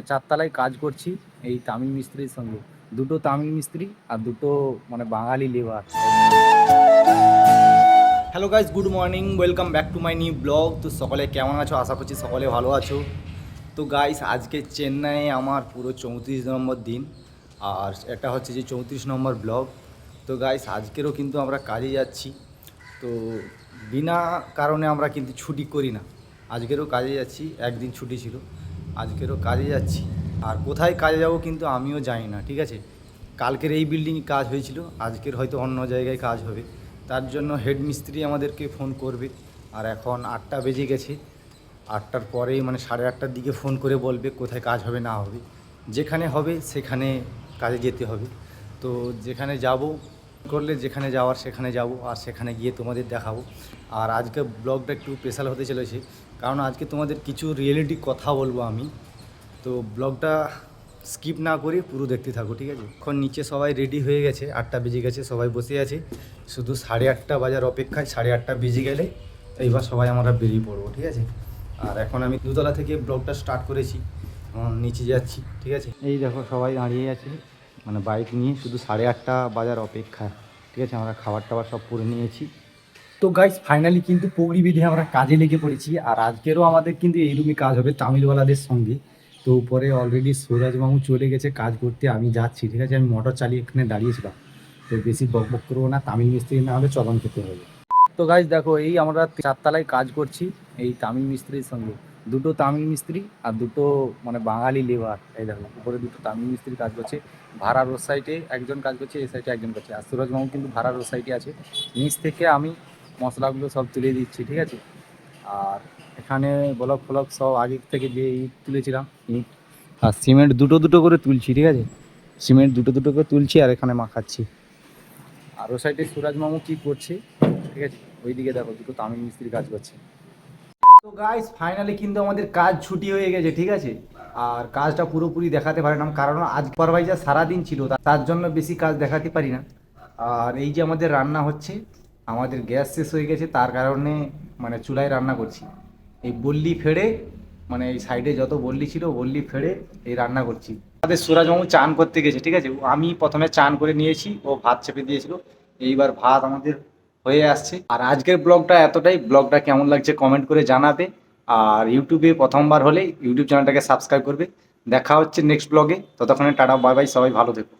চারতলায় কাজ করছি এই তামিল মিস্ত্রির সঙ্গে। দুটো তামিল মিস্ত্রি আর দুটো মানে Bengali labour. Hello guys, good morning, welcome back to my new blog. তো সকলে কেমন আছো? আশা করছি সকলে ভালো আছো। তো গাইস, আজকে চেন্নাইয়ে আমার পুরো 34 নম্বর দিন, আর এটা হচ্ছে যে 34 নম্বর ব্লগ। তো গাইস, আজকেরও কিন্তু আমরা কাজে যাচ্ছি। তো বিনা কারণে আমরা কিন্তু ছুটি করি না। আজকেরও কাজে যাচ্ছি, একদিন ছুটি ছিল, আজকেরও কাজে যাচ্ছি। আর কোথায় কাজে যাব কিন্তু আমিও জানি না, ঠিক আছে। কালকের এই বিল্ডিংয়ে কাজ হয়েছিল, আজকের হয়তো অন্য জায়গায় কাজ হবে। তার জন্য হেড মিস্ত্রি আমাদেরকে ফোন করবে। আর এখন 8টা বেজে গেছে, 8টার পরেই মানে 8:30টার দিকে ফোন করে বলবে কোথায় কাজ হবে না হবে। যেখানে হবে সেখানে কাজে যেতে হবে। তো যেখানে যাব করলে যেখানে যাওয়ার সেখানে যাব, আর সেখানে গিয়ে তোমাদের দেখাবো। আর আজকে ব্লগটা একটু স্পেশাল হতে চলেছে, কারণ আজকে তোমাদের কিছু রিয়েলিটি কথা বলবো আমি। তো ব্লগটা স্কিপ না করে পুরো দেখতে থাকো, ঠিক আছে। এখন নিচে সবাই রেডি হয়ে গেছে, 8টা বেজে গেছে, সবাই বসে আছে শুধু 8:30 বাজার অপেক্ষায়। 8:30 বেজে গেলে এইবার সবাই আমরা বেরিয়ে পড়বো, ঠিক আছে। আর এখন আমি দুতলা থেকে ব্লগটা স্টার্ট করেছি, নিচে যাচ্ছি, ঠিক আছে। এই দেখো সবাই দাঁড়িয়ে আছে মানে বাইক নিয়ে, শুধু 8:30 বাজার অপেক্ষা, ঠিক আছে। আমরা খাবার টাবার সব করে নিয়েছি। তো গাইস, ফাইনালি কিন্তু পগড়ি বেঁধে আমরা কাজে লেগে পড়েছি। আর আজকেরও আমাদের কিন্তু এইরকমই কাজ হবে তামিলওয়ালাদের সঙ্গে। তো উপরে অলরেডি সৌরাজবাবু চলে গেছে কাজ করতে, আমি যাচ্ছি, ঠিক আছে। আমি মোটর চালিয়ে এখানে দাঁড়িয়েছিলাম। তো বেশি বকবক করবো না, তামিল মিস্ত্রি না হলে চলন খেতে হবে। তো গাইস দেখো, এই আমরা 4তলায় কাজ করছি এই তামিল মিস্ত্রির সঙ্গে। দুটো তামিল মিস্ত্রি আর দুটো মানে বাঙালি লেবার। এই দেখো উপরে দুটো তামিল মিস্ত্রি কাজ করছে। ভাড়ার ওর সাইডে একজন কাজ করছে, এই সাইডে একজন করছে। আর সুরজবাবু কিন্তু ভাড়ার ওর সাইডে আছে। নিচ থেকে আমি মশলাগুলো সব তুলে দিচ্ছি, ঠিক আছে। আর এখানে ব্লক ফ্লক সব আগের থেকে যে ইট তুলেছিলাম, ইট আর সিমেন্ট দুটো দুটো করে তুলছি, ঠিক আছে। সিমেন্ট দুটো দুটো করে তুলছি আর এখানে মাখাচ্ছি। আর ও সাইডে সুরাজ মামু কী করছে, ঠিক আছে। ওইদিকে দেখো দুটো তামিল মিস্ত্রি কাজ করছে। তো গাইস, ফাইনালি কিন্তু আমাদের কাজ ছুটি হয়ে গেছে, ঠিক আছে। আর কাজটা পুরোপুরি দেখাতে পারলাম, কারণ আজ সুপারভাইজার সারাদিন ছিল, তার জন্য বেশি কাজ দেখাতে পারি না। আর এই যে আমাদের রান্না হচ্ছে, আমাদের গ্যাস শেষ হয়ে গেছে, তার কারণে মানে চুলায় রান্না করছি। এই বল্লি ফেড়ে মানে এই সাইডে যত বল্লি ছিল বল্লি ফেড়ে এই রান্না করছি। আমাদের সুরাজবাবু চান করতে গেছে, ঠিক আছে। আমি প্রথমে চান করে নিয়েছি, ও ভাত চেপে দিয়েছিল। এইবার ভাত আমাদের হয়ে আসছে। আর আজকের ব্লগটা এতটাই। ব্লগটা কেমন লাগছে কমেন্ট করে জানাবে। আর ইউটিউবে প্রথমবার হলে ইউটিউব চ্যানেলটাকে সাবস্ক্রাইব করবে। দেখা হচ্ছে নেক্সট ব্লগে, ততক্ষণে টাটা বাই বাই, সবাই ভালো থেকো।